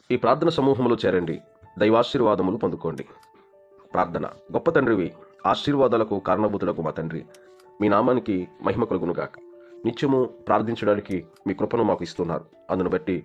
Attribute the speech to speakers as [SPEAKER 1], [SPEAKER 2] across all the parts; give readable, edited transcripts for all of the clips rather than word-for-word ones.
[SPEAKER 1] ఈ ప్రార్థన సమూహంలో చేరండి, దైవాశీర్వాదములు పొందుకోండి. ప్రార్థన. గొప్ప తండ్రివి, ఆశీర్వాదాలకు కారణభూతులకు మా తండ్రి, మీ నామానికి మహిమ కలుగునుగాక. నిత్యము ప్రార్థించడానికి మీ కృపను మాకు ఇస్తున్నారు. అందును బట్టి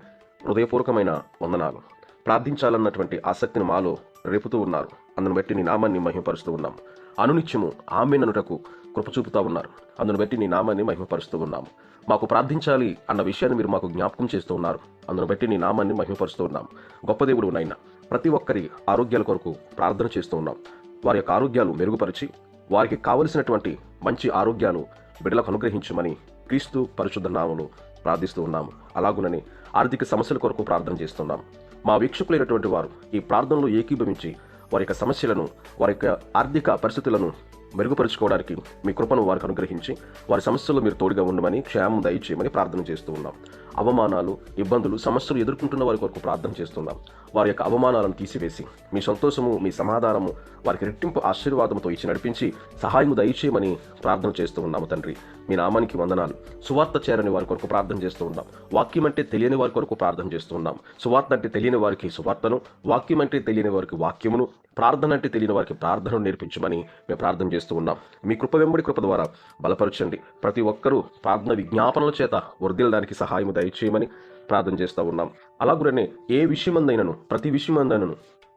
[SPEAKER 1] హృదయపూర్వకమైన వందనాలు. ప్రార్థించాలన్నటువంటి ఆసక్తిని మాలో రేపుతూ ఉన్నారు. అందును బట్టి నీ నామాన్ని మహిమపరుస్తూ ఉన్నాము. అనునిత్యము ఆమేననుటకు కృప చూపుతా ఉన్నారు. అందును బట్టి నీ నామాన్ని మహిమపరుస్తూ ఉన్నాము. మాకు ప్రార్థించాలి అన్న విషయాన్ని మీరు మాకు జ్ఞాపకం చేస్తూ ఉన్నారు. అందును బట్టి నీ నామాన్ని మహిమపరుస్తూ ఉన్నాము. గొప్ప దేవుడు నైనా, ప్రతి ఒక్కరి ఆరోగ్యాల కొరకు ప్రార్థన చేస్తూ ఉన్నాం. వారి యొక్క ఆరోగ్యాలు మెరుగుపరిచి వారికి కావలసినటువంటి మంచి ఆరోగ్యాలు బిడ్డలకు అనుగ్రహించమని క్రీస్తు పరిశుద్ధ నామములో ప్రార్థిస్తూ ఉన్నాము. అలాగునని ఆర్థిక సమస్యల కొరకు ప్రార్థన చేస్తున్నాం. మా వీక్షకులైనటువంటి వారు ఈ ప్రార్థనలో ఏకీభవించి వారి యొక్క సమస్యలను, వారి యొక్క ఆర్థిక పరిస్థితులను మెరుగుపరుచుకోవడానికి మీ కృపను వారికి అనుగ్రహించి వారి సమస్యలు మీరు తోడుగా ఉండమని, క్షేమం దయచేయమని ప్రార్థన చేస్తూ ఉన్నాం. అవమానాలు, ఇబ్బందులు, సమస్యలు ఎదుర్కొంటున్న వారి కొరకు ప్రార్థన చేస్తున్నాం. వారి యొక్క అవమానాలను తీసివేసి మీ సంతోషము, మీ సమాధానము వారికి రెట్టింపు ఆశీర్వాదంతో ఇచ్చి నడిపించి సహాయము దయచేయమని ప్రార్థన చేస్తూ ఉన్నాము. తండ్రి, మీ నామానికి వందనాలు. సువార్త చేరని వారి కొరకు ప్రార్థన చేస్తూ ఉన్నాం. వాక్యం అంటే తెలియని వారి కొరకు ప్రార్థన చేస్తూ ఉన్నాం. సువార్త అంటే తెలియని వారికి సువార్తను, వాక్యం అంటే తెలియని వారికి వాక్యమును, ప్రార్థన అంటే తెలియని వారికి ప్రార్థనను నేర్పించమని మేము ప్రార్థన చేస్తూ ఉన్నాం. మీ కృప వెంబడి కృప ద్వారా బలపరచండి. ప్రతి ఒక్కరూ ప్రార్థన విజ్ఞాపనల చేత వర్ధిల్లడానికి సహాయము దయచేయమని ప్రార్థన చేస్తూ ఉన్నాం. అలాగునే ఏ విషయమందైనను, ప్రతి విషయమందైనను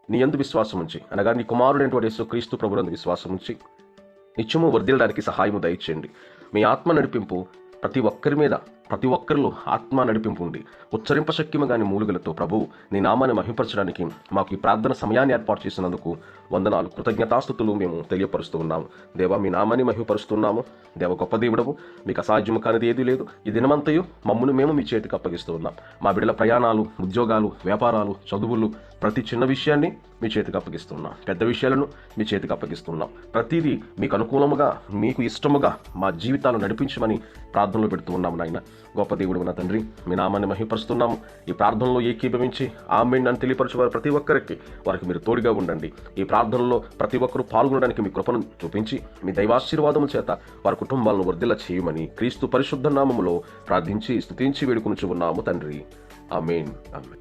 [SPEAKER 1] నీ యందు విశ్వాసం ఉంచి, అనగా నీ కుమారుడైనటువంటి యేసుక్రీస్తు ప్రభువునందు విశ్వాసం ఉంచి నిత్యము వర్ధిల్లడానికి సహాయము దయచేయండి. మీ ఆత్మ నడిపింపు ప్రతి ఒక్కరి మీద, ప్రతి ఒక్కరిలో ఆత్మ నడిపింపు ఉండి ఉచ్చరింప శక్యము గాని మూలుగులతో ప్రభువు నీ నామాన్ని మహింపరచడానికి మాకు ఈ ప్రార్థన సమయాన్ని ఏర్పాటు చేసినందుకు వందనాలు, కృతజ్ఞతాస్తుతులు మేము తెలియపరుస్తూ ఉన్నాము. దేవా, మీ నామాన్ని మహిమపరుస్తున్నాము. దేవ, గొప్ప దేవుడవు, మీకు అసాధ్యము కానిది ఏదీ లేదు. ఈ దినమంతయు మమ్మల్ని మేము మీ చేతికి అప్పగిస్తూ ఉన్నాం. మా బిడ్డల ప్రయాణాలు, ఉద్యోగాలు, వ్యాపారాలు, చదువులు, ప్రతి చిన్న విషయాన్ని మీ చేతికి అప్పగిస్తున్నాం. పెద్ద విషయాలను మీ చేతికి అప్పగిస్తున్నాం. ప్రతిదీ మీకు అనుకూలముగా, మీకు ఇష్టముగా మా జీవితాలను నడిపించమని ప్రార్థనలు పెడుతూ ఉన్నాము. నాయన, గొప్ప దేవుడు నా తండ్రి, మీ నామాన్ని మహిమపరుస్తున్నాము. ఈ ప్రార్థనలో ఏకీభవించి ఆమేన్ అని తెలియపరచువారు ప్రతి ఒక్కరికి వారికి మీరు తోడుగా ఉండండి. ఈ ప్రార్థనలో ప్రతి ఒక్కరూ పాల్గొనడానికి మీ కృపను చూపించి మీ దైవాశీర్వాదము చేత వారి కుటుంబాలను వర్ధిల్ల చేయమని క్రీస్తు పరిశుద్ధ నామములో ప్రార్థించి స్తుతించి వేడుకొనుచు ఉన్నాము తండ్రి. ఆమేన్. ఆమేన్.